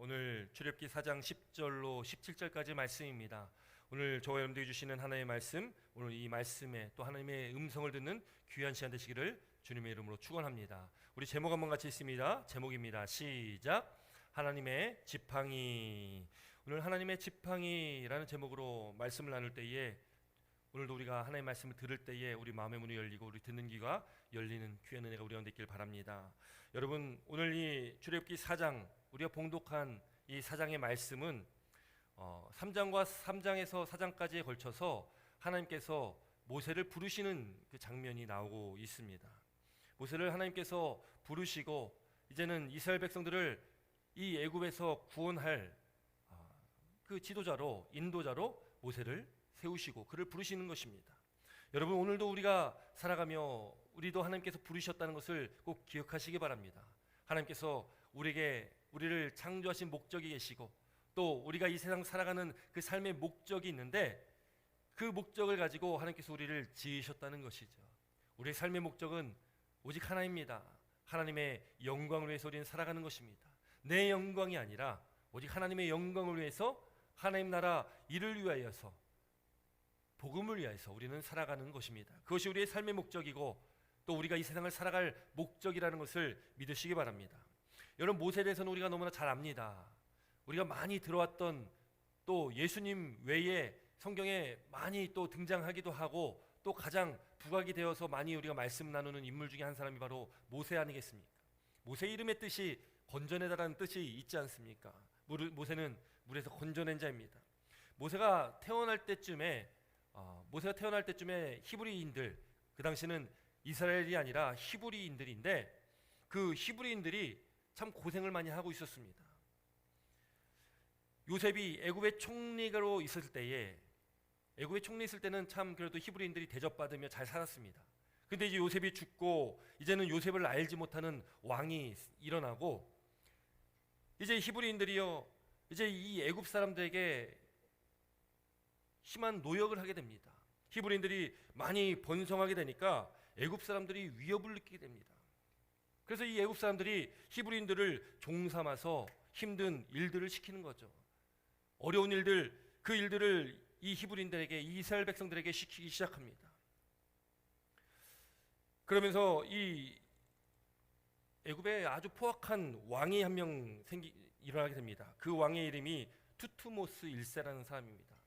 오늘 출애굽기 4장 10절로 17절까지 말씀입니다. 오늘 저와 여러분들이 주시는 하나님의 말씀, 오늘 이 말씀에 또 하나님의 음성을 듣는 귀한 시간 되시기를 주님의 이름으로 축원합니다. 우리 제목 한번 같이 읽습니다. 제목입니다. 시작. 하나님의 지팡이. 오늘 하나님의 지팡이라는 제목으로 말씀을 나눌 때에 오늘도 우리가 하나님의 말씀을 들을 때에 우리 마음의 문이 열리고 우리 듣는 귀가 열리는 귀한 은혜가 우리 가운데 있길 바랍니다. 여러분, 오늘 이 출애굽기 4장 우리가 봉독한 이 4장의 말씀은 3장에서 4장까지에 걸쳐서 하나님께서 모세를 부르시는 그 장면이 나오고 있습니다. 모세를 하나님께서 부르시고 이제는 이스라엘 백성들을 이 애굽에서 구원할 그 지도자로, 인도자로 모세를 세우시고 그를 부르시는 것입니다. 여러분, 오늘도 우리가 살아가며 우리도 하나님께서 부르셨다는 것을 꼭 기억하시기 바랍니다. 하나님께서 우리를 창조하신 목적이 계시고 또 우리가 이 세상 살아가는 그 삶의 목적이 있는데 그 목적을 가지고 하나님께서 우리를 지으셨다는 것이죠. 우리의 삶의 목적은 오직 하나입니다. 하나님의 영광을 위해서 우리는 살아가는 것입니다. 내 영광이 아니라 오직 하나님의 영광을 위해서 하나님 나라 일을 위하여서 복음을 위해서 우리는 살아가는 것입니다. 그것이 우리의 삶의 목적이고 또 우리가 이 세상을 살아갈 목적이라는 것을 믿으시기 바랍니다. 여러분, 모세에 대해서는 우리가 너무나 잘 압니다. 우리가 많이 들어왔던 또 예수님 외에 성경에 많이 또 등장하기도 하고 또 가장 부각이 되어서 많이 우리가 말씀 나누는 인물 중에 한 사람이 바로 모세 아니겠습니까? 모세 이름의 뜻이 건져내다라는 뜻이 있지 않습니까? 모세는 물에서 건져낸 자입니다. 모세가 태어날 때쯤에 히브리인들, 그 당시는 이스라엘이 아니라 히브리인들인데 그 히브리인들이 참 고생을 많이 하고 있었습니다. 요셉이 애굽의 총리로 있을 때에 참 그래도 히브리인들이 대접받으며 잘 살았습니다. 근데 이제 요셉이 죽고 이제는 요셉을 알지 못하는 왕이 일어나고 이제 히브리인들이요 이제 이 애굽 사람들에게 심한 노역을 하게 됩니다. 히브리인들이 많이 번성하게 되니까 애굽 사람들이 위협을 느끼게 됩니다. 그래서 이 애굽 사람들이 히브리인들을 종삼아서 힘든 일들을 시키는 거죠. 어려운 일들, 그 일들을 이 히브리인들에게, 이 이스라엘 백성들에게 시키기 시작합니다. 그러면서 이 애굽에 아주 포악한 왕이 한 명 일어나게 됩니다. 그 왕의 이름이 투트모스 1세라는 사람입니다.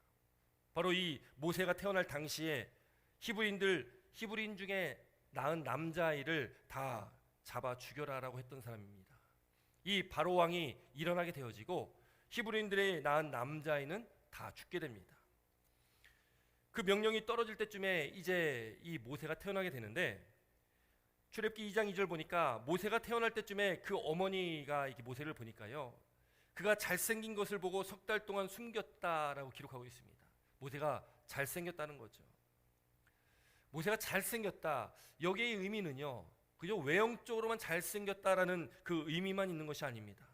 바로 이 모세가 태어날 당시에 히브리인 중에 낳은 남자아이를 다 잡아 죽여라라고 했던 사람입니다. 이 바로 왕이 일어나게 되어지고 히브리인들의 낳은 남자아이는 다 죽게 됩니다. 그 명령이 떨어질 때쯤에 이제 이 모세가 태어나게 되는데 출애굽기 2장 2절 보니까 모세가 태어날 때쯤에 그 어머니가 이렇게 모세를 보니까요, 그가 잘생긴 것을 보고 석 달 동안 숨겼다라고 기록하고 있습니다. 모세가 잘생겼다는 거죠. 모세가 잘생겼다, 여기의 의미는요 그저 외형적으로만 잘생겼다라는 그 의미만 있는 것이 아닙니다.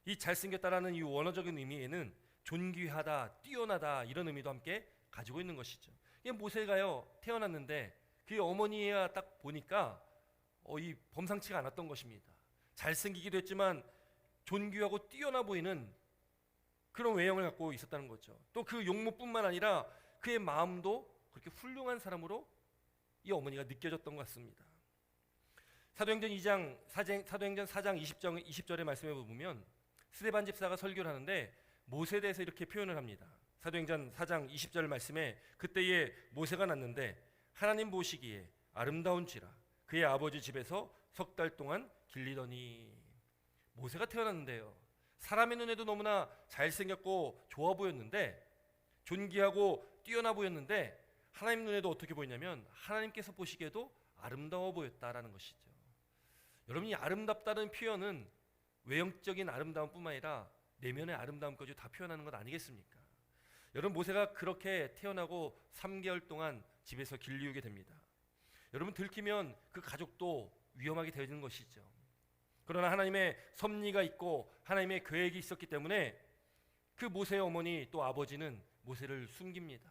이 잘생겼다라는 이 원어적인 의미에는 존귀하다, 뛰어나다 이런 의미도 함께 가지고 있는 것이죠. 모세가요 태어났는데 그 어머니가 딱 보니까 이 범상치가 않았던 것입니다. 잘생기기도 했지만 존귀하고 뛰어나 보이는 그런 외형을 갖고 있었다는 거죠. 또 그 용모뿐만 아니라 그의 마음도 그렇게 훌륭한 사람으로 이 어머니가 느껴졌던 것 같습니다. 사도행전 4장 20절의 말씀에 보면 스데반 집사가 설교를 하는데 모세에 대해서 이렇게 표현을 합니다. 사도행전 4장 20절 말씀에 그때에 모세가 났는데 하나님 보시기에 아름다운지라 그의 아버지 집에서 석 달 동안 길리더니. 모세가 태어났는데요, 사람의 눈에도 너무나 잘생겼고 좋아 보였는데 존귀하고 뛰어나 보였는데 하나님 눈에도 어떻게 보이냐면 하나님께서 보시기에도 아름다워 보였다라는 것이죠. 여러분이 아름답다는 표현은 외형적인 아름다움뿐만 아니라 내면의 아름다움까지 다 표현하는 것 아니겠습니까? 여러분, 모세가 그렇게 태어나고 3개월 동안 집에서 길리우게 됩니다. 여러분, 들키면 그 가족도 위험하게 되어지는 것이죠. 그러나 하나님의 섭리가 있고 하나님의 계획이 있었기 때문에 그 모세의 어머니 또 아버지는 모세를 숨깁니다.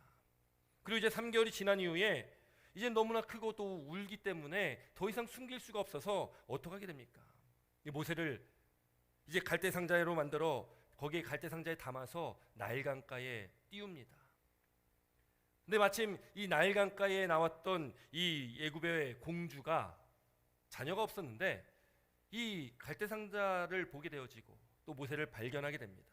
그리고 이제 3개월이 지난 이후에 이제 너무나 크고 또 울기 때문에 더 이상 숨길 수가 없어서 어떻게 하게 됩니까? 모세를 이제 갈대 상자로 만들어 거기에 갈대 상자에 담아서 나일 강가에 띄웁니다. 근데 마침 이 나일 강가에 나왔던 이 애굽의 공주가 자녀가 없었는데 이 갈대 상자를 보게 되어지고 또 모세를 발견하게 됩니다.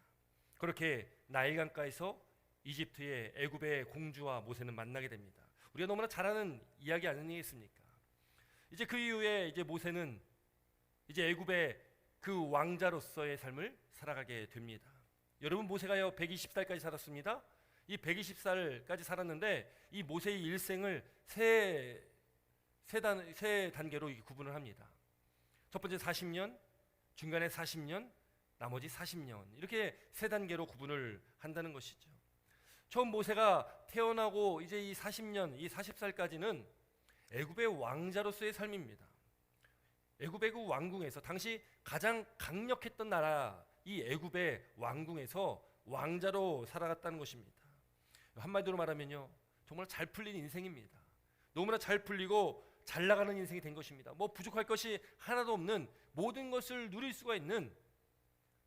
그렇게 나일 강가에서 이집트의 애굽의 공주와 모세는 만나게 됩니다. 우리가 너무나 잘 아는 이야기 아니겠습니까? 이제 그 이후에 이제 모세는 이제 애굽의 그 왕자로서의 삶을 살아가게 됩니다. 여러분, 모세가요 120살까지 살았습니다. 이 120살까지 살았는데 이 모세의 일생을 세 단계로 구분을 합니다. 첫 번째 40년, 중간에 40년, 나머지 40년, 이렇게 세 단계로 구분을 한다는 것이죠. 처음 모세가 태어나고 이제 이 40년, 이 40살까지는 애굽의 왕자로서의 삶입니다. 애굽의 그 왕궁에서 당시 가장 강력했던 나라 이 애굽의 왕궁에서 왕자로 살아갔다는 것입니다. 한마디로 말하면요, 정말 잘 풀린 인생입니다. 너무나 잘 풀리고 잘 나가는 인생이 된 것입니다. 뭐 부족할 것이 하나도 없는, 모든 것을 누릴 수가 있는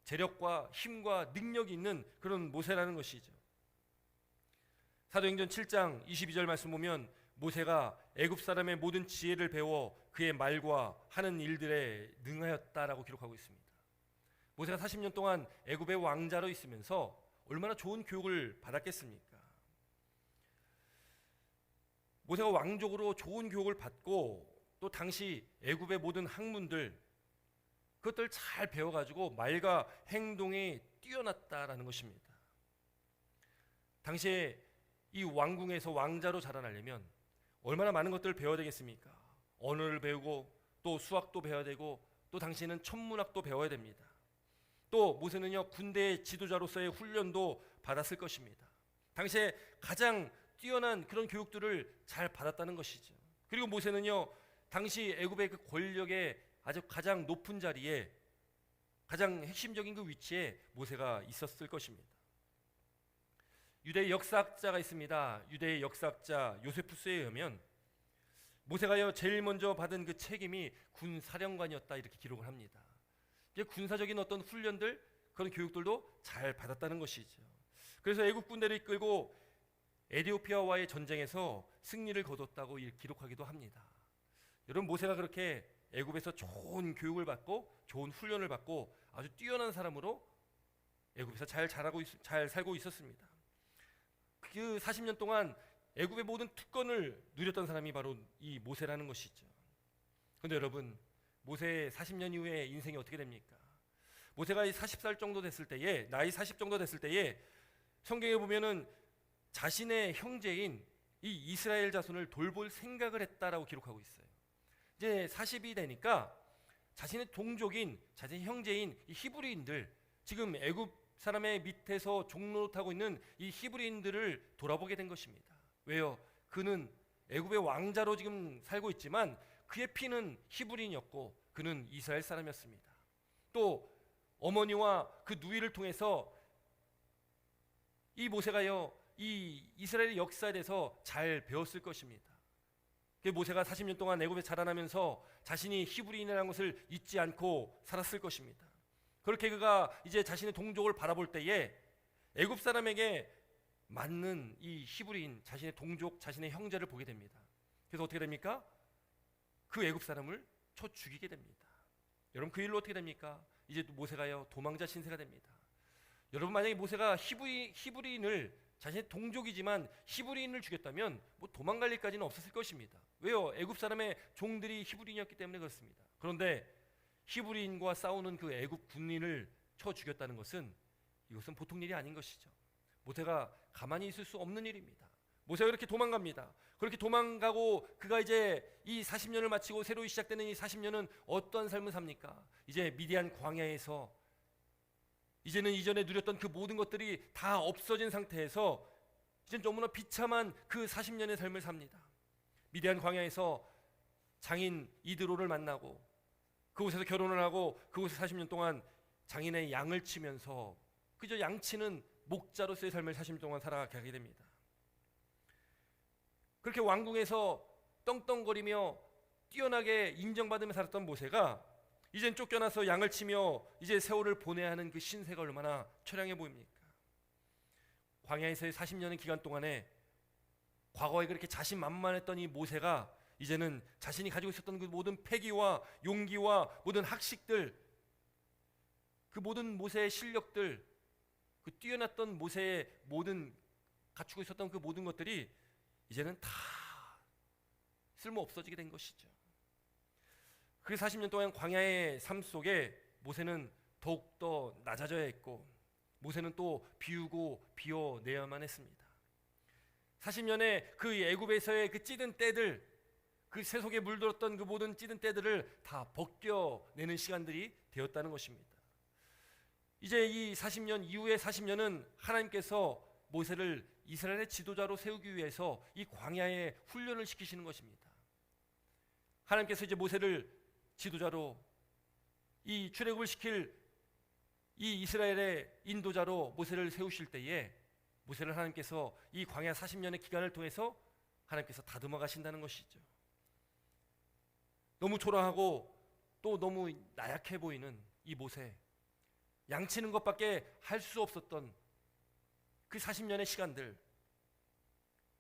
재력과 힘과 능력이 있는 그런 모세라는 것이죠. 사도행전 7장 22절 말씀 보면 모세가 애굽 사람의 모든 지혜를 배워 그의 말과 하는 일들에 능하였다라고 기록하고 있습니다. 모세가 40년 동안 애굽의 왕자로 있으면서 얼마나 좋은 교육을 받았겠습니까? 모세가 왕족으로 좋은 교육을 받고 또 당시 애굽의 모든 학문들 그것들 잘 배워가지고 말과 행동이 뛰어났다라는 것입니다. 당시에 이 왕궁에서 왕자로 자라나려면 얼마나 많은 것들을 배워야 되겠습니까? 언어를 배우고 또 수학도 배워야 되고 또 당시에는 천문학도 배워야 됩니다. 또 모세는요 군대의 지도자로서의 훈련도 받았을 것입니다. 당시에 가장 뛰어난 그런 교육들을 잘 받았다는 것이죠. 그리고 모세는요 당시 애굽의 그 권력의 아주 가장 높은 자리에 가장 핵심적인 그 위치에 모세가 있었을 것입니다. 유대 역사학자가 있습니다. 유대 역사학자 요세푸스에 의하면 모세가요 제일 먼저 받은 그 책임이 군사령관이었다 이렇게 기록을 합니다. 이제 군사적인 어떤 훈련들 그런 교육들도 잘 받았다는 것이죠. 그래서 애국 군대를 이끌고 에티오피아와의 전쟁에서 승리를 거뒀다고 기록하기도 합니다. 여러분, 모세가 그렇게 애굽에서 좋은 교육을 받고 좋은 훈련을 받고 아주 뛰어난 사람으로 애굽에서 잘 살고 있었습니다. 그 40년 동안 애굽의 모든 특권을 누렸던 사람이 바로 이 모세라는 것이죠. 그런데 여러분, 모세의 40년 이후에 인생이 어떻게 됩니까? 모세가 40살 정도 됐을 때에, 나이 40 정도 됐을 때에 성경에 보면은 자신의 형제인 이 이스라엘 자손을 돌볼 생각을 했다라고 기록하고 있어요. 이제 40이 되니까 자신의 동족인, 자신의 형제인 이 히브리인들, 지금 애굽 사람의 밑에서 종노릇하고 있는 이 히브리인들을 돌아보게 된 것입니다. 왜요? 그는 애굽의 왕자로 지금 살고 있지만 그의 피는 히브리인이었고 그는 이스라엘 사람이었습니다. 또 어머니와 그 누이를 통해서 이 모세가요 이 이스라엘의 역사에 대해서 잘 배웠을 것입니다. 모세가 40년 동안 애굽에 자라나면서 자신이 히브리인이라는 것을 잊지 않고 살았을 것입니다. 그렇게 그가 이제 자신의 동족을 바라볼 때에 애굽 사람에게 맞는 이 히브리인, 자신의 동족, 자신의 형제를 보게 됩니다. 그래서 어떻게 됩니까? 그 애굽 사람을 쳐 죽이게 됩니다. 여러분, 그 일로 어떻게 됩니까? 이제 모세가요 도망자 신세가 됩니다. 여러분, 만약에 모세가 히브리인을, 자신의 동족이지만 히브리인을 죽였다면 뭐 도망갈 일까지는 없었을 것입니다. 왜요? 애굽 사람의 종들이 히브리인이었기 때문에 그렇습니다. 그런데 히브리인과 싸우는 그 애굽 군인을 쳐 죽였다는 것은 이것은 보통 일이 아닌 것이죠. 모세가 가만히 있을 수 없는 일입니다. 모세가 그렇게 도망갑니다. 그렇게 도망가고 그가 이제 이 40년을 마치고 새로 시작되는 이 40년은 어떤 삶을 삽니까? 이제 미디안 광야에서 이제는 이전에 누렸던 그 모든 것들이 다 없어진 상태에서 이제는 너무나 비참한 그 40년의 삶을 삽니다. 미디안 광야에서 장인 이드로를 만나고 그곳에서 결혼을 하고 그곳에서 40년 동안 장인의 양을 치면서 그저 양치는 목자로서의 삶을 40년 동안 살아가게 됩니다. 그렇게 왕궁에서 떵떵거리며 뛰어나게 인정받으며 살았던 모세가 이젠 쫓겨나서 양을 치며 이제 세월을 보내야 하는 그 신세가 얼마나 처량해 보입니까? 광야에서의 40년의 기간 동안에 과거에 그렇게 자신만만했던 이 모세가 이제는 자신이 가지고 있었던 그 모든 패기와 용기와 모든 학식들, 그 모든 모세의 실력들, 그 뛰어났던 모세의 모든 갖추고 있었던 그 모든 것들이 이제는 다 쓸모 없어지게 된 것이죠. 그 40년 동안 광야의 삶 속에 모세는 더욱더 낮아져야 했고, 모세는 또 비우고 비워내야만 했습니다. 40년의 그 애굽에서의 그 찌든 때들, 그 새 속에 물들었던 그 모든 찌든 때들을 다 벗겨내는 시간들이 되었다는 것입니다. 이제 이 40년 이후의 40년은 하나님께서 모세를 이스라엘의 지도자로 세우기 위해서 이 광야에 훈련을 시키시는 것입니다. 하나님께서 이제 모세를 지도자로, 이 출애굽을 시킬 이 이스라엘의 인도자로 모세를 세우실 때에 모세를 하나님께서 이 광야 40년의 기간을 통해서 하나님께서 다듬어 가신다는 것이죠. 너무 초라하고 또 너무 나약해 보이는 이 모세, 양치는 것밖에 할 수 없었던 그 40년의 시간들,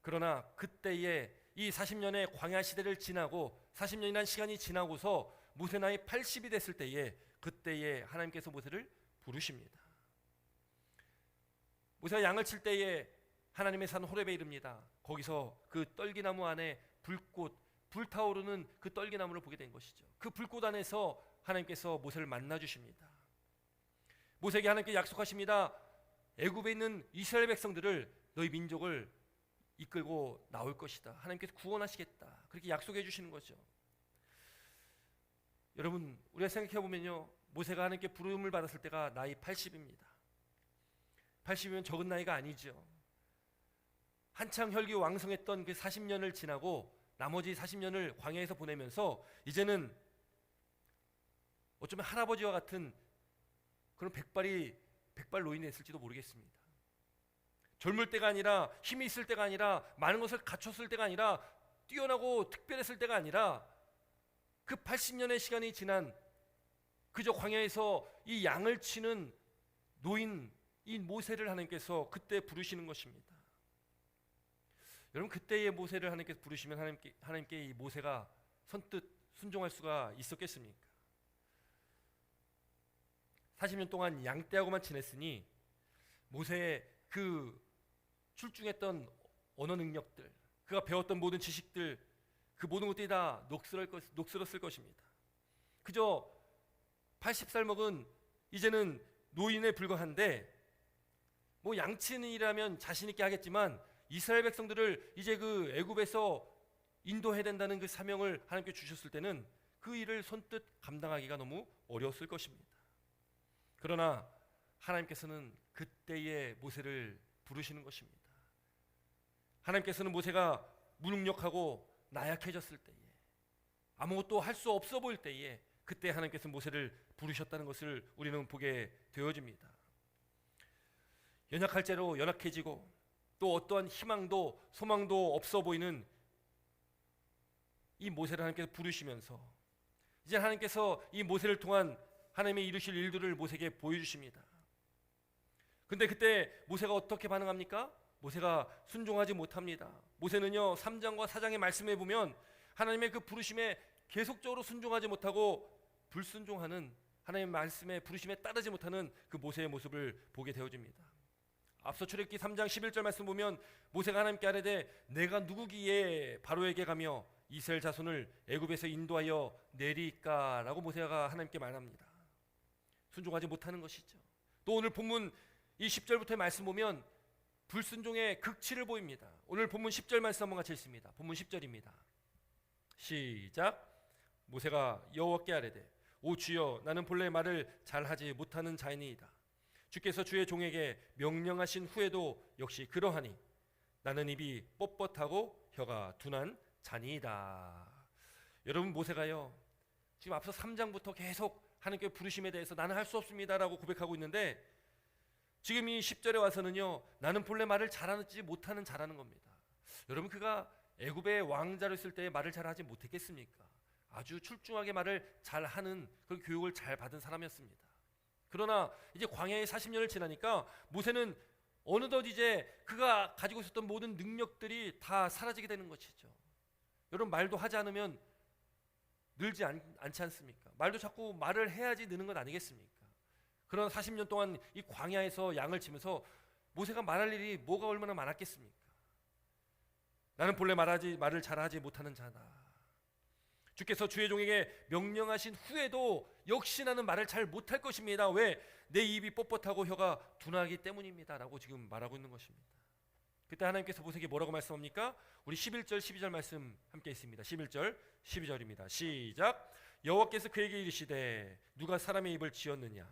그러나 그때에 이 40년의 광야 시대를 지나고 40년이라는 시간이 지나고서 모세 나이 80이 됐을 때에 그때에 하나님께서 모세를 부르십니다. 모세가 양을 칠 때에 하나님의 산 호렙에 이릅니다. 거기서 그 떨기나무 안에 불타오르는 그 떨기나무를 보게 된 것이죠. 그 불꽃 안에서 하나님께서 모세를 만나 주십니다. 모세에게 하나님께 약속하십니다. 애굽에 있는 이스라엘 백성들을, 너희 민족을 이끌고 나올 것이다. 하나님께서 구원하시겠다. 그렇게 약속해 주시는 거죠. 여러분, 우리가 생각해 보면요, 모세가 하나님께 부름을 받았을 때가 나이 80입니다. 80이면 적은 나이가 아니죠. 한창 혈기왕성했던 그 40년을 지나고 나머지 40년을 광야에서 보내면서 이제는 어쩌면 할아버지와 같은 그런 백발 노인이 됐을지도 모르겠습니다. 젊을 때가 아니라, 힘이 있을 때가 아니라, 많은 것을 갖췄을 때가 아니라, 뛰어나고 특별했을 때가 아니라, 그 80년의 시간이 지난 그저 광야에서 이 양을 치는 노인, 이 모세를 하나님께서 그때 부르시는 것입니다. 여러분, 그때의 모세를 하나님께서 부르시면 하나님께 이 모세가 선뜻 순종할 수가 있었겠습니까? 40년 동안 양떼하고만 지냈으니 모세의 그 출중했던 언어 능력들, 그가 배웠던 모든 지식들, 그 모든 것들이 다 녹슬었을 것입니다. 그저 80살 먹은 이제는 노인에 불과한데, 뭐 양치는 일이라면 자신 있게 하겠지만 이스라엘 백성들을 이제 그 애굽에서 인도해야 된다는 그 사명을 하나님께 주셨을 때는 그 일을 손뜻 감당하기가 너무 어려웠을 것입니다. 그러나 하나님께서는 그때의 모세를 부르시는 것입니다. 하나님께서는 모세가 무능력하고 나약해졌을 때에, 아무것도 할 수 없어 보일 때에 그때 하나님께서 모세를 부르셨다는 것을 우리는 보게 되어집니다. 연약할 대로 연약해지고 또 어떠한 희망도 소망도 없어 보이는 이 모세를 하나님께서 부르시면서 이제 하나님께서 이 모세를 통한 하나님의 이루실 일들을 모세에게 보여주십니다. 근데 그때 모세가 어떻게 반응합니까? 모세가 순종하지 못합니다. 모세는요, 3장과 4장의 말씀에 보면 하나님의 그 부르심에 계속적으로 순종하지 못하고 불순종하는, 하나님의 말씀에 부르심에 따르지 못하는 그 모세의 모습을 보게 되어집니다. 앞서 출애굽기 3장 11절 말씀 보면 모세가 하나님께 아뢰되 내가 누구기에 바로에게 가며 이스라엘 자손을 애굽에서 인도하여 내리까라고 모세가 하나님께 말합니다. 순종하지 못하는 것이죠. 또 오늘 본문 이 10절부터의 말씀 보면 불순종의 극치를 보입니다. 오늘 본문 10절 말씀 한번 같이 읽습니다. 본문 10절입니다. 시작. 모세가 여호와께 아뢰되 오 주여, 나는 본래 말을 잘하지 못하는 자이니이다. 주께서 주의 종에게 명령하신 후에도 역시 그러하니 나는 입이 뻣뻣하고 혀가 둔한 자니이다. 여러분, 모세가요, 지금 앞서 3장부터 계속 하나님께 부르심에 대해서 나는 할 수 없습니다라고 고백하고 있는데, 지금 이 10절에 와서는요, 나는 본래 말을 잘하지 못하는 자라는 겁니다. 여러분, 그가 애굽의 왕자로 있을 때 말을 잘하지 못했겠습니까? 아주 출중하게 말을 잘하는 그런 교육을 잘 받은 사람이었습니다. 그러나 이제 광야의 40년을 지나니까 모세는 어느덧 이제 그가 가지고 있었던 모든 능력들이 다 사라지게 되는 것이죠. 여러분, 말도 하지 않으면 늘지 않지 않습니까? 말도 자꾸 말을 해야지 느는 것 아니겠습니까? 그런 40년 동안 이 광야에서 양을 치면서 모세가 말할 일이 뭐가 얼마나 많았겠습니까? 나는 본래 말을 잘하지 못하는 자다. 주께서 주의 종에게 명령하신 후에도 역시 나는 말을 잘 못할 것입니다. 왜? 내 입이 뻣뻣하고 혀가 둔하기 때문입니다. 라고 지금 말하고 있는 것입니다. 그때 하나님께서 모세에게 뭐라고 말씀합니까? 우리 11절 12절 말씀 함께 있습니다. 11절 12절입니다. 시작. 여호와께서 그에게 이르시되 누가 사람의 입을 지었느냐?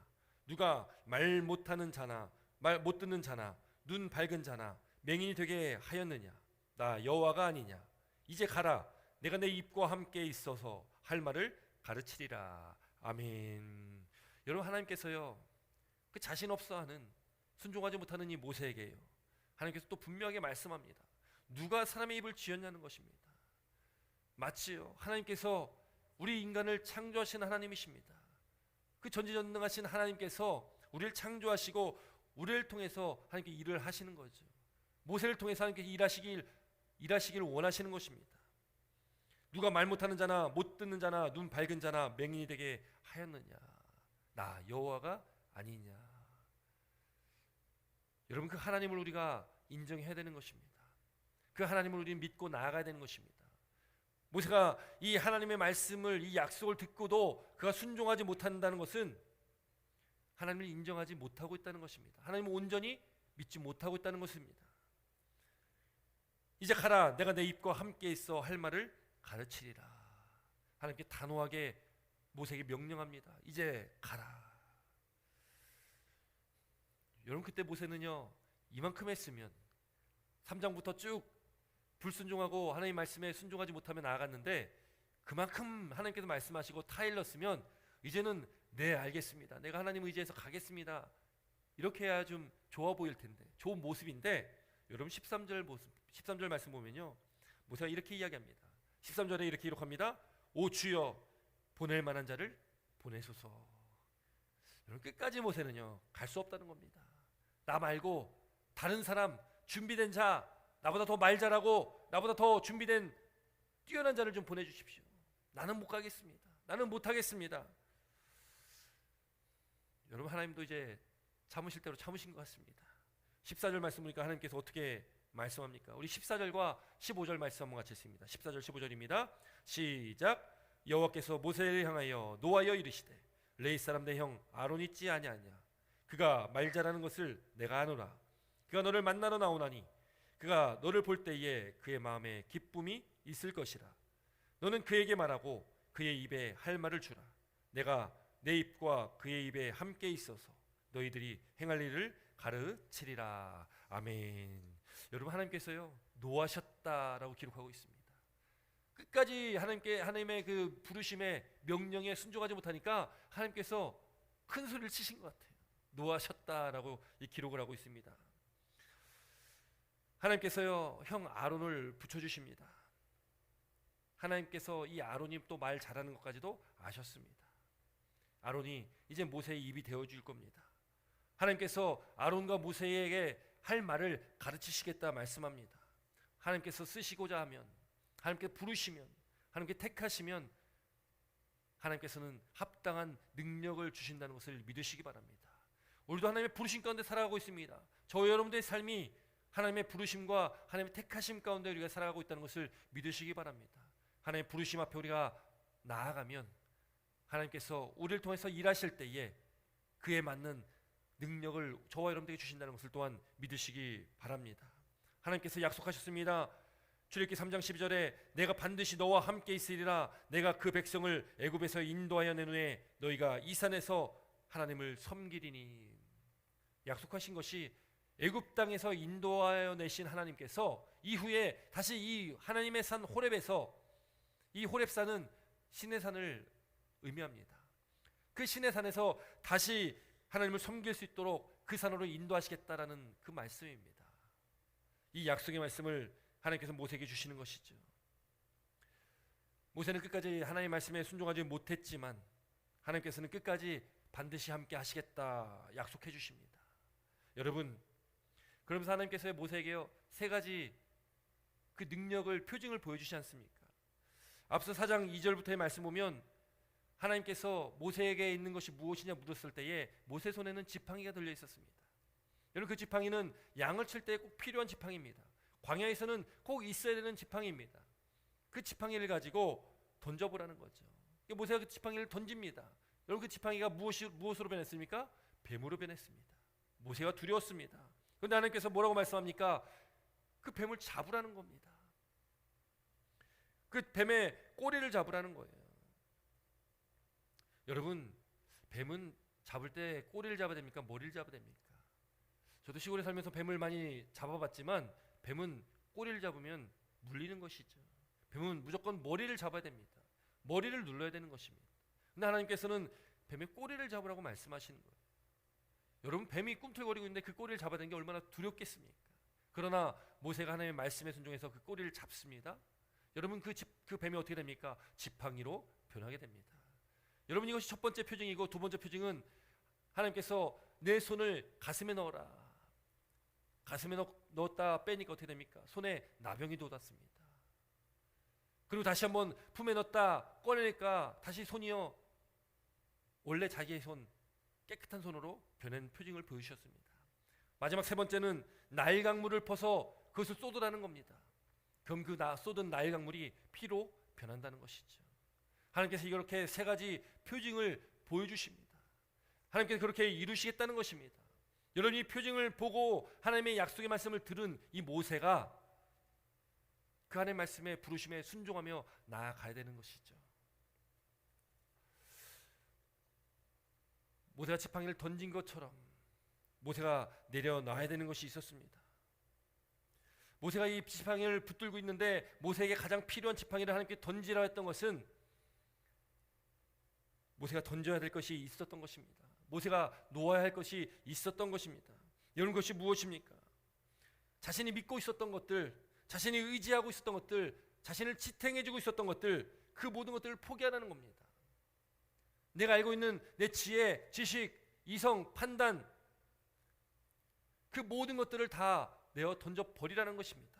누가 말 못하는 자나 말 못 듣는 자나 눈 밝은 자나 맹인이 되게 하였느냐? 나 여호와가 아니냐? 이제 가라. 내가 내 입과 함께 있어서 할 말을 가르치리라. 아멘. 여러분, 하나님께서요, 그 자신 없어하는 순종하지 못하는 이 모세에게요, 하나님께서 또 분명하게 말씀합니다. 누가 사람의 입을 지었냐는 것입니다. 마치요, 하나님께서 우리 인간을 창조하신 하나님이십니다. 그 전지전능하신 하나님께서 우리를 창조하시고 우리를 통해서 하나님께 일을 하시는 거죠. 모세를 통해서 하나님께서 일하시길 원하시는 것입니다. 누가 말 못하는 자나 못 듣는 자나 눈 밝은 자나 맹인이 되게 하였느냐? 나 여호와가 아니냐? 여러분, 그 하나님을 우리가 인정해야 되는 것입니다. 그 하나님을 우리는 믿고 나아가야 되는 것입니다. 모세가 이 하나님의 말씀을, 이 약속을 듣고도 그가 순종하지 못한다는 것은 하나님을 인정하지 못하고 있다는 것입니다. 하나님을 온전히 믿지 못하고 있다는 것입니다. 이제 가라. 내가 내 입과 함께 있어 할 말을 가르치리라. 하나님께 단호하게 모세에게 명령합니다. 이제 가라. 여러분, 그때 모세는요, 이만큼 했으면 3장부터 쭉 불순종하고 하나님 말씀에 순종하지 못하며 나아갔는데, 그만큼 하나님께서 말씀하시고 타일렀으면 이제는 네, 알겠습니다. 내가 하나님 의지해서 가겠습니다. 이렇게 해야 좀 좋아 보일 텐데, 좋은 모습인데, 여러분 13절 말씀 보면요, 모세가 이렇게 이야기합니다. 13절에 이렇게 기록합니다. 오 주여, 보낼 만한 자를 보내소서. 여러분, 끝까지 모세는요, 갈 수 없다는 겁니다. 나 말고 다른 사람, 준비된 자, 나보다 더 말 잘하고 나보다 더 준비된 뛰어난 자를 좀 보내주십시오. 나는 못 가겠습니다. 나는 못 하겠습니다. 여러분, 하나님도 이제 참으실 대로 참으신 것 같습니다. 14절 말씀 보니까 하나님께서 어떻게 말씀합니까? 우리 14절과 15절 말씀 한번 같이 읽습니다. 14절 15절입니다. 시작. 여호와께서 모세를 향하여 노하여 이르시되 레위 사람 내 형 아론 있지 아니하냐? 그가 말 잘하는 것을 내가 아노라. 그가 너를 만나러 나오나니 그가 너를 볼 때에 그의 마음에 기쁨이 있을 것이라. 너는 그에게 말하고 그의 입에 할 말을 주라. 내가 내 입과 그의 입에 함께 있어서 너희들이 행할 일을 가르치리라. 아멘. 여러분, 하나님께서요, 노하셨다라고 기록하고 있습니다. 끝까지 하나님의 그 부르심에 명령에 순종하지 못하니까 하나님께서 큰 소리를 치신 것 같아요. 노하셨다라고 이 기록을 하고 있습니다. 하나님께서요, 형 아론을 붙여주십니다. 하나님께서 이 아론이 또 말 잘하는 것까지도 아셨습니다. 아론이 이제 모세의 입이 되어줄 겁니다. 하나님께서 아론과 모세에게 할 말을 가르치시겠다 말씀합니다. 하나님께서 쓰시고자 하면, 하나님께 부르시면, 하나님께 택하시면 하나님께서는 합당한 능력을 주신다는 것을 믿으시기 바랍니다. 우리도 하나님의 부르심 가운데 살아가고 있습니다. 저와 여러분들의 삶이 하나님의 부르심과 하나님의 택하심 가운데 우리가 살아가고 있다는 것을 믿으시기 바랍니다. 하나님의 부르심 앞에 우리가 나아가면 하나님께서 우리를 통해서 일하실 때에 그에 맞는 능력을 저와 여러분들에게 주신다는 것을 또한 믿으시기 바랍니다. 하나님께서 약속하셨습니다. 출애굽기 3장 12절에 내가 반드시 너와 함께 있으리라. 내가 그 백성을 애굽에서 인도하여 낸 후에 너희가 이 산에서 하나님을 섬기리니. 약속하신 것이 애굽 땅에서 인도하여 내신 하나님께서 이후에 다시 이 하나님의 산 호렙에서, 이 호렙산은 신의 산을 의미합니다. 그 신의 산에서 다시 하나님을 섬길 수 있도록 그 산으로 인도하시겠다라는 그 말씀입니다. 이 약속의 말씀을 하나님께서 모세에게 주시는 것이죠. 모세는 끝까지 하나님의 말씀에 순종하지 못했지만 하나님께서는 끝까지 반드시 함께 하시겠다 약속해 주십니다. 여러분, 그러면서 하나님께서 모세에게 세 가지 그 능력을 표징을 보여주시지 않습니까? 앞서 4장 2절부터의 말씀 보면 하나님께서 모세에게 있는 것이 무엇이냐 물었을 때에 모세 손에는 지팡이가 들려 있었습니다. 여러분, 그 지팡이는 양을 칠 때 꼭 필요한 지팡이입니다. 광야에서는 꼭 있어야 되는 지팡이입니다. 그 지팡이를 가지고 던져보라는 거죠. 모세가 그 지팡이를 던집니다. 여러분, 그 지팡이가 무엇으로 변했습니까? 뱀으로 변했습니다. 모세가 두려웠습니다. 그런데 하나님께서 뭐라고 말씀합니까? 그 뱀을 잡으라는 겁니다. 그 뱀의 꼬리를 잡으라는 거예요. 여러분, 뱀은 잡을 때 꼬리를 잡아야 됩니까? 머리를 잡아야 됩니까? 저도 시골에 살면서 뱀을 많이 잡아봤지만 뱀은 꼬리를 잡으면 물리는 것이죠. 뱀은 무조건 머리를 잡아야 됩니다. 머리를 눌러야 되는 것입니다. 근데 하나님께서는 뱀의 꼬리를 잡으라고 말씀하시는 거예요. 여러분, 뱀이 꿈틀거리고 있는데 그 꼬리를 잡아야 되는 게 얼마나 두렵겠습니까? 그러나 모세가 하나님의 말씀에 순종해서 그 꼬리를 잡습니다. 여러분, 그 뱀이 어떻게 됩니까? 지팡이로 변하게 됩니다. 여러분, 이것이 첫 번째 표징이고, 두 번째 표징은 하나님께서 내 손을 가슴에 넣어라. 가슴에 넣었다 빼니까 어떻게 됩니까? 손에 나병이 돋았습니다. 그리고 다시 한번 품에 넣었다 꺼내니까 다시 손이요 원래 자기의 손, 깨끗한 손으로 변한 표징을 보여주셨습니다. 마지막 세 번째는 나일 강물을 퍼서 그것을 쏟으라는 겁니다. 그럼 그 쏟은 나일 강물이 피로 변한다는 것이죠. 하나님께서 이렇게 세 가지 표징을 보여주십니다. 하나님께서 그렇게 이루시겠다는 것입니다. 여러분이 표징을 보고 하나님의 약속의 말씀을 들은 이 모세가 그 하나님의 말씀에 부르심에 순종하며 나아가야 되는 것이죠. 모세가 지팡이를 던진 것처럼 모세가 내려놔야 되는 것이 있었습니다. 모세가 이 지팡이를 붙들고 있는데 모세에게 가장 필요한 지팡이를 하나님께 던지라 했던 것은 모세가 던져야 될 것이 있었던 것입니다. 모세가 놓아야 할 것이 있었던 것입니다. 이런 것이 무엇입니까? 자신이 믿고 있었던 것들, 자신이 의지하고 있었던 것들, 자신을 지탱해주고 있었던 것들, 그 모든 것들을 포기하라는 겁니다. 내가 알고 있는 내 지혜, 지식, 이성, 판단, 그 모든 것들을 다 내어 던져버리라는 것입니다.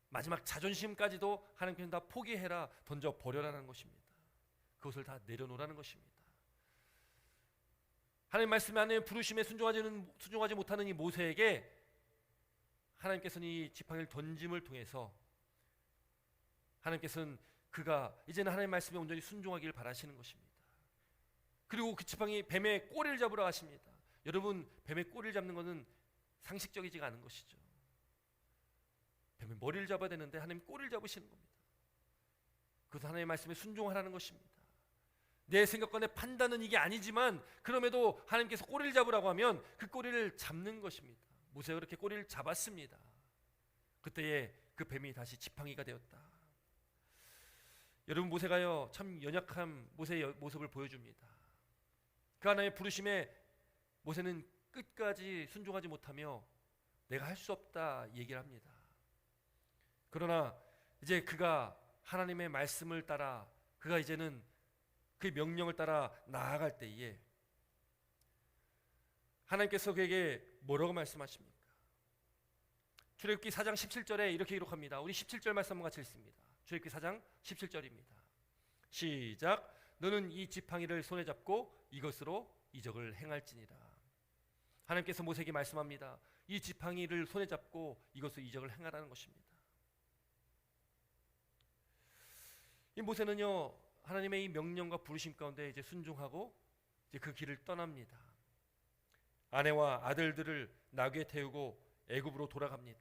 마지막 자존심까지도 하나님께서는 다 포기해라, 던져버려라는 것입니다. 그것을 다 내려놓으라는 것입니다. 하나님 말씀에 하나님 부르심에 순종하지 못하는 이 모세에게 하나님께서는 이 지팡이를 던짐을 통해서 하나님께서는 그가 이제는 하나님 말씀에 온전히 순종하기를 바라시는 것입니다. 그리고 그 지팡이 뱀의 꼬리를 잡으러 가십니다. 여러분, 뱀의 꼬리를 잡는 것은 상식적이지가 않은 것이죠. 뱀의 머리를 잡아야 되는데 하나님 꼬리를 잡으시는 겁니다. 그것은 하나님의 말씀에 순종하라는 것입니다. 내 생각과 내 판단은 이게 아니지만 그럼에도 하나님께서 꼬리를 잡으라고 하면 그 꼬리를 잡는 것입니다. 모세가 그렇게 꼬리를 잡았습니다. 그때에 그 뱀이 다시 지팡이가 되었다. 여러분, 모세가요 참 연약한 모세의 모습을 보여줍니다. 그 하나님의 부르심에 모세는 끝까지 순종하지 못하며 내가 할 수 없다 얘기를 합니다. 그러나 이제 그가 하나님의 말씀을 따라 그가 이제는 그 명령을 따라 나아갈 때에 하나님께서 그에게 뭐라고 말씀하십니까? 출애굽기 4장 17절에 이렇게 기록합니다. 우리 17절 말씀 한번 같이 읽습니다. 출애굽기 4장 17절입니다. 시작. 너는 이 지팡이를 손에 잡고 이것으로 이적을 행할지니라. 하나님께서 모세에게 말씀합니다. 이 지팡이를 손에 잡고 이것으로 이적을 행하라는 것입니다. 이 모세는요 하나님의 이 명령과 부르심 가운데 이제 순종하고 이제 그 길을 떠납니다. 아내와 아들들을 나귀에 태우고 애굽으로 돌아갑니다.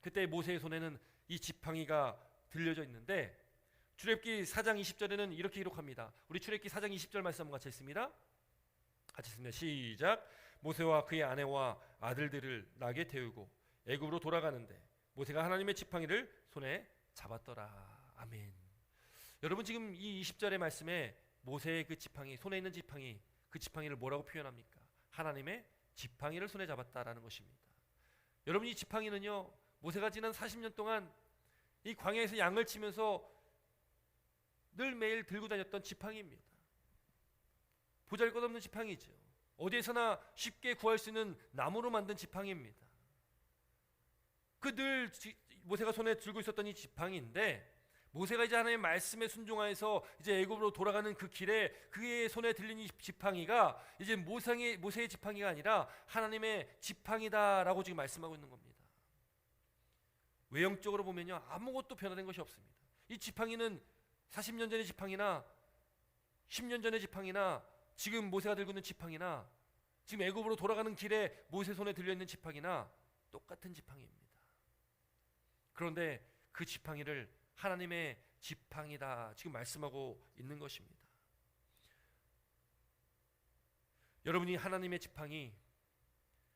그때 모세의 손에는 이 지팡이가 들려져 있는데 출애굽기 4장 20절에는 이렇게 기록합니다. 우리 출애굽기 4장 20절 말씀 한번 같이 읽습니다. 같이 읽습니다. 시작. 모세와 그의 아내와 아들들을 나귀에 태우고 애굽으로 돌아가는데 모세가 하나님의 지팡이를 손에 잡았더라. 아멘. 여러분, 지금 이 20절의 말씀에 모세의 그 지팡이, 손에 있는 지팡이, 그 지팡이를 뭐라고 표현합니까? 하나님의 지팡이를 손에 잡았다라는 것입니다. 여러분, 이 지팡이는요 모세가 지난 40년 동안 이 광야에서 양을 치면서 늘 매일 들고 다녔던 지팡이입니다. 보잘것없는 지팡이죠. 어디에서나 쉽게 구할 수 있는 나무로 만든 지팡이입니다. 그 늘 모세가 손에 들고 있었던 이 지팡이인데, 모세가 이제 하나님의 말씀에 순종하여서 이제 애굽으로 돌아가는 그 길에 그의 손에 들린 이 지팡이가 이제 모세의 지팡이가 아니라 하나님의 지팡이다라고 지금 말씀하고 있는 겁니다. 외형적으로 보면요, 아무것도 변화된 것이 없습니다. 이 지팡이는 40년 전의 지팡이나 10년 전의 지팡이나 지금 모세가 들고 있는 지팡이나 지금 애굽으로 돌아가는 길에 모세 손에 들려 있는 지팡이나 똑같은 지팡이입니다. 그런데 그 지팡이를 하나님의 지팡이다 지금 말씀하고 있는 것입니다. 여러분이 하나님의 지팡이,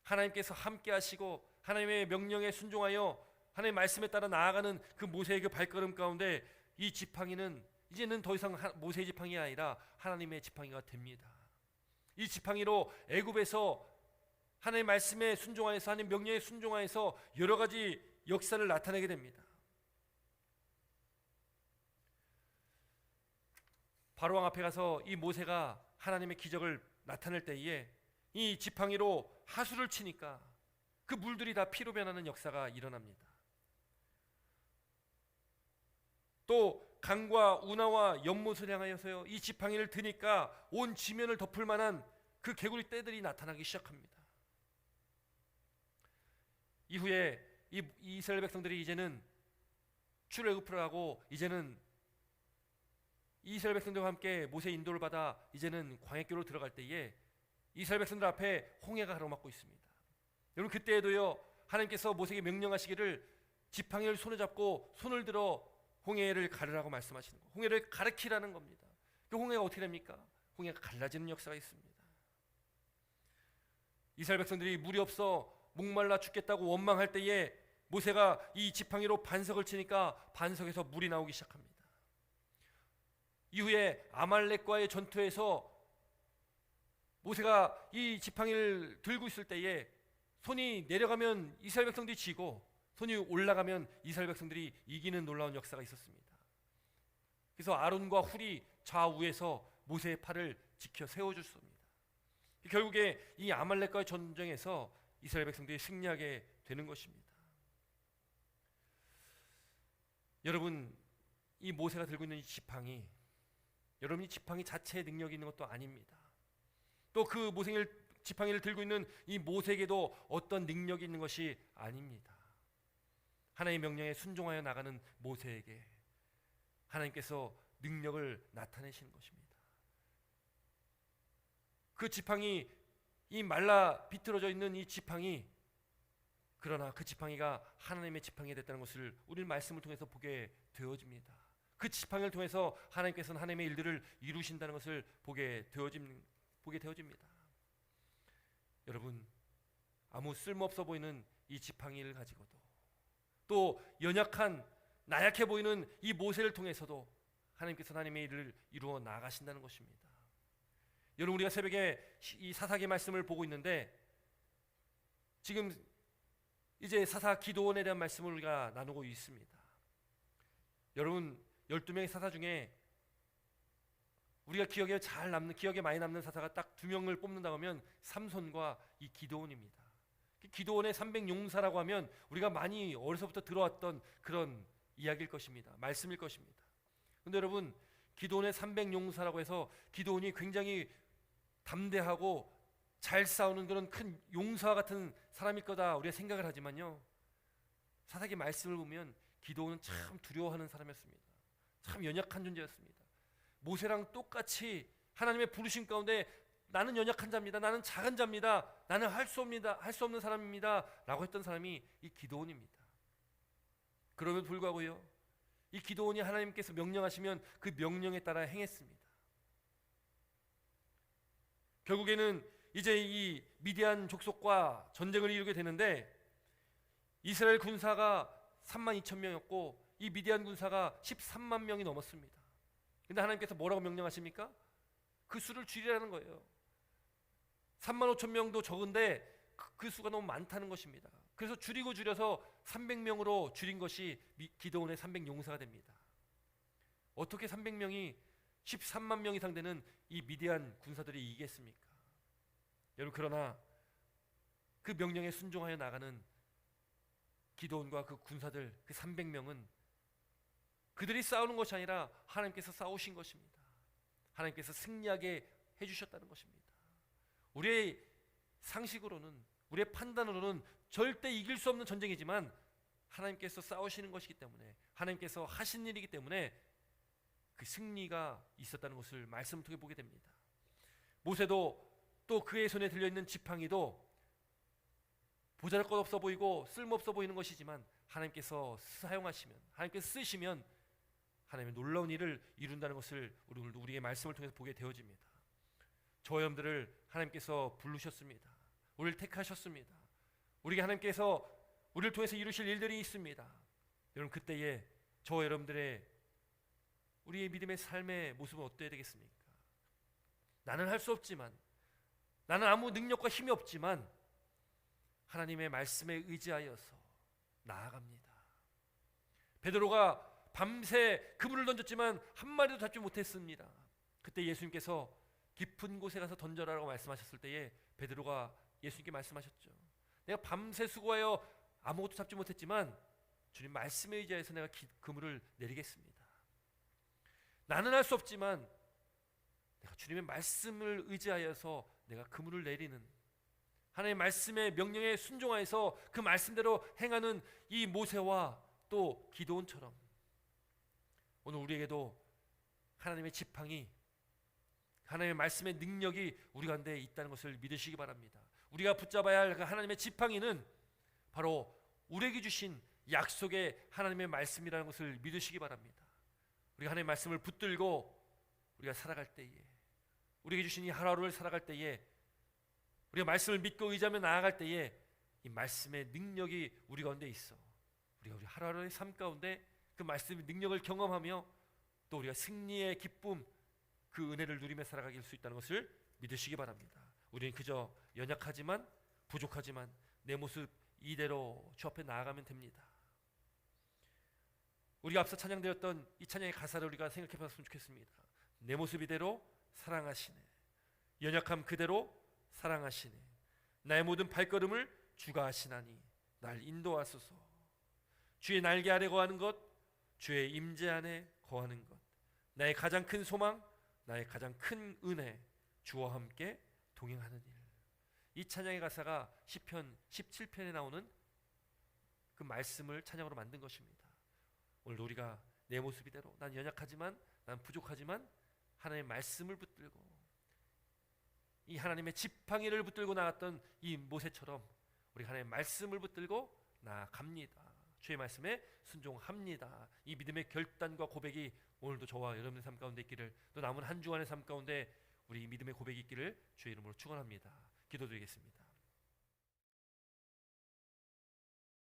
하나님께서 함께 하시고 하나님의 명령에 순종하여 하나님의 말씀에 따라 나아가는 그 모세의 그 발걸음 가운데 이 지팡이는 이제는 더 이상 모세의 지팡이가 아니라 하나님의 지팡이가 됩니다. 이 지팡이로 애굽에서 하나님의 말씀에 순종하여서 하나님의 명령에 순종하여서 여러 가지 역사를 나타내게 됩니다. 바로왕 앞에 가서 이 모세가 하나님의 기적을 나타낼 때에 이 지팡이로 하수를 치니까 그 물들이 다 피로 변하는 역사가 일어납니다. 또 강과 운하와 연못을 향하여서요, 이 지팡이를 드니까 온 지면을 덮을 만한 그 개구리 떼들이 나타나기 시작합니다. 이후에 이 이스라엘 백성들이 이제는 출애굽을 하고 이제는 이스라엘 백성들과 함께 모세의 인도를 받아 이제는 광야길로 들어갈 때에 이스라엘 백성들 앞에 홍해가 가로막고 있습니다. 여러분, 그때에도요, 하나님께서 모세에게 명령하시기를 지팡이를 손에 잡고 손을 들어 홍해를 가르라고 말씀하시는 거, 홍해를 가르키라는 겁니다. 그 홍해가 어떻게 됩니까? 홍해가 갈라지는 역사가 있습니다. 이스라엘 백성들이 물이 없어 목말라 죽겠다고 원망할 때에 모세가 이 지팡이로 반석을 치니까 반석에서 물이 나오기 시작합니다. 이후에 아말렉과의 전투에서 모세가 이 지팡이를 들고 있을 때에 손이 내려가면 이스라엘 백성들이 지고 손이 올라가면 이스라엘 백성들이 이기는 놀라운 역사가 있었습니다. 그래서 아론과 훌이 좌우에서 모세의 팔을 지켜 세워줬습니다. 결국에 이 아말렉과의 전쟁에서 이스라엘 백성들이 승리하게 되는 것입니다. 여러분, 이 모세가 들고 있는 이 지팡이, 여러분이 지팡이 자체에 능력이 있는 것도 아닙니다. 또 그 지팡이를 들고 있는 이 모세에게도 어떤 능력이 있는 것이 아닙니다. 하나님의 명령에 순종하여 나가는 모세에게 하나님께서 능력을 나타내시는 것입니다. 그 지팡이, 이 말라 비틀어져 있는 이 지팡이, 그러나 그 지팡이가 하나님의 지팡이가 됐다는 것을 우리는 말씀을 통해서 보게 되어집니다. 그 지팡이를 통해서 하나님께서는 하나님의 일들을 이루신다는 것을 보게 되어집니다. 여러분, 아무 쓸모없어 보이는 이 지팡이를 가지고도 또 연약한 나약해 보이는 이 모세를 통해서도 하나님께서 하나님의 일을 이루어 나가신다는 것입니다. 여러분, 우리가 새벽에 이 사사기 말씀을 보고 있는데 지금 이제 사사 기도원에 대한 말씀을 우리가 나누고 있습니다. 여러분, 12명의 사사 중에 우리가 기억에 많이 남는 사사가 딱 2명을 뽑는다고 하면 삼손과 이 기도원입니다. 기도원의 300용사라고 하면 우리가 많이 어려서부터 들어왔던 그런 이야기일 것입니다. 말씀일 것입니다. 그런데 여러분, 기도원의 300용사라고 해서 기도원이 굉장히 담대하고 잘 싸우는 그런 큰 용사와 같은 사람일 거다 우리가 생각을 하지만요, 사사기 말씀을 보면 기도원은 참 두려워하는 사람이었습니다. 참 연약한 존재였습니다. 모세랑 똑같이 하나님의 부르심 가운데 나는 연약한 자입니다, 나는 작은 자입니다, 나는 할 수 없는 사람입니다 라고 했던 사람이 이 기도원입니다. 그럼에도 불구하고요, 이 기도원이 하나님께서 명령하시면 그 명령에 따라 행했습니다. 결국에는 이제 이 미디안 족속과 전쟁을 이루게 되는데 이스라엘 군사가 32,000명이었고 이 미디안 군사가 13만 명이 넘었습니다. 근데 하나님께서 뭐라고 명령하십니까? 그 수를 줄이라는 거예요. 35,000명도 적은데 그 수가 너무 많다는 것입니다. 그래서 줄여서 300명으로 줄인 것이 기드온의 300용사가 됩니다. 어떻게 300명이 13만 명 이상 되는 이 미디안 군사들이 이기겠습니까? 여러분, 그러나 그 명령에 순종하여 나가는 기드온과 그 군사들, 그 300명은 그들이 싸우는 것이 아니라 하나님께서 싸우신 것입니다. 하나님께서 승리하게 해주셨다는 것입니다. 우리의 상식으로는, 우리의 판단으로는 절대 이길 수 없는 전쟁이지만 하나님께서 싸우시는 것이기 때문에, 하나님께서 하신 일이기 때문에 그 승리가 있었다는 것을 말씀을 통해 보게 됩니다. 모세도 또 그의 손에 들려있는 지팡이도 보잘것없어 보이고 쓸모없어 보이는 것이지만 하나님께서 사용하시면, 하나님께서 쓰시면 하나님의 놀라운 일을 이룬다는 것을 오늘도 우리의 말씀을 통해서 보게 되어집니다. 저와 여러분들을 하나님께서 부르셨습니다. 우리를 택하셨습니다. 우리에게 하나님께서 우리를 통해서 이루실 일들이 있습니다. 여러분, 그때에 저와 여러분들의 우리의 믿음의 삶의 모습은 어때야 되겠습니까? 나는 할 수 없지만, 나는 아무 능력과 힘이 없지만 하나님의 말씀에 의지하여서 나아갑니다. 베드로가 밤새 그물을 던졌지만 한 마리도 잡지 못했습니다. 그때 예수님께서 깊은 곳에 가서 던져라라고 말씀하셨을 때에 베드로가 예수님께 말씀하셨죠. 내가 밤새 수고하여 아무것도 잡지 못했지만 주님 말씀에 의지해서 내가 그물을 내리겠습니다. 나는 할 수 없지만 내가 주님의 말씀을 의지하여서 내가 그물을 내리는, 하나님의 말씀의 명령에 순종하여서 그 말씀대로 행하는 이 모세와 또 기드온처럼 오늘 우리에게도 하나님의 지팡이, 하나님의 말씀의 능력이 우리 가운데 있다는 것을 믿으시기 바랍니다. 우리가 붙잡아야 할 하나님의 지팡이는 바로 우리에게 주신 약속의 하나님의 말씀이라는 것을 믿으시기 바랍니다. 우리가 하나님의 말씀을 붙들고 우리가 살아갈 때에, 우리에게 주신 이 하루하루를 살아갈 때에, 우리가 말씀을 믿고 의지하며 나아갈 때에 이 말씀의 능력이 우리 가운데 있어 우리가 우리 하루하루의 삶 가운데 그 말씀의 능력을 경험하며 또 우리가 승리의 기쁨, 그 은혜를 누리며 살아가길 수 있다는 것을 믿으시기 바랍니다. 우리는 그저 연약하지만, 부족하지만 내 모습 이대로 주 앞에 나아가면 됩니다. 우리가 앞서 찬양되었던 이 찬양의 가사를 우리가 생각해 봤으면 좋겠습니다. 내 모습 이대로 사랑하시네, 연약함 그대로 사랑하시네, 나의 모든 발걸음을 주가 하시나니 날 인도하소서. 주의 날개 아래 거하는 것, 주의 임재 안에 거하는 것, 나의 가장 큰 소망, 나의 가장 큰 은혜, 주와 함께 동행하는 일. 이 찬양의 가사가 시편 17편에 나오는 그 말씀을 찬양으로 만든 것입니다. 오늘 우리가 내 모습 이대로, 난 연약하지만, 난 부족하지만 하나님의 말씀을 붙들고 이 하나님의 지팡이를 붙들고 나갔던 이 모세처럼 우리 하나님의 말씀을 붙들고 나아갑니다. 주의 말씀에 순종합니다. 이 믿음의 결단과 고백이 오늘도 저와 여러분의 삶 가운데 있기를, 또 남은 한 주간의 삶 가운데 우리 믿음의 고백이 있기를 주의 이름으로 축원합니다. 기도드리겠습니다.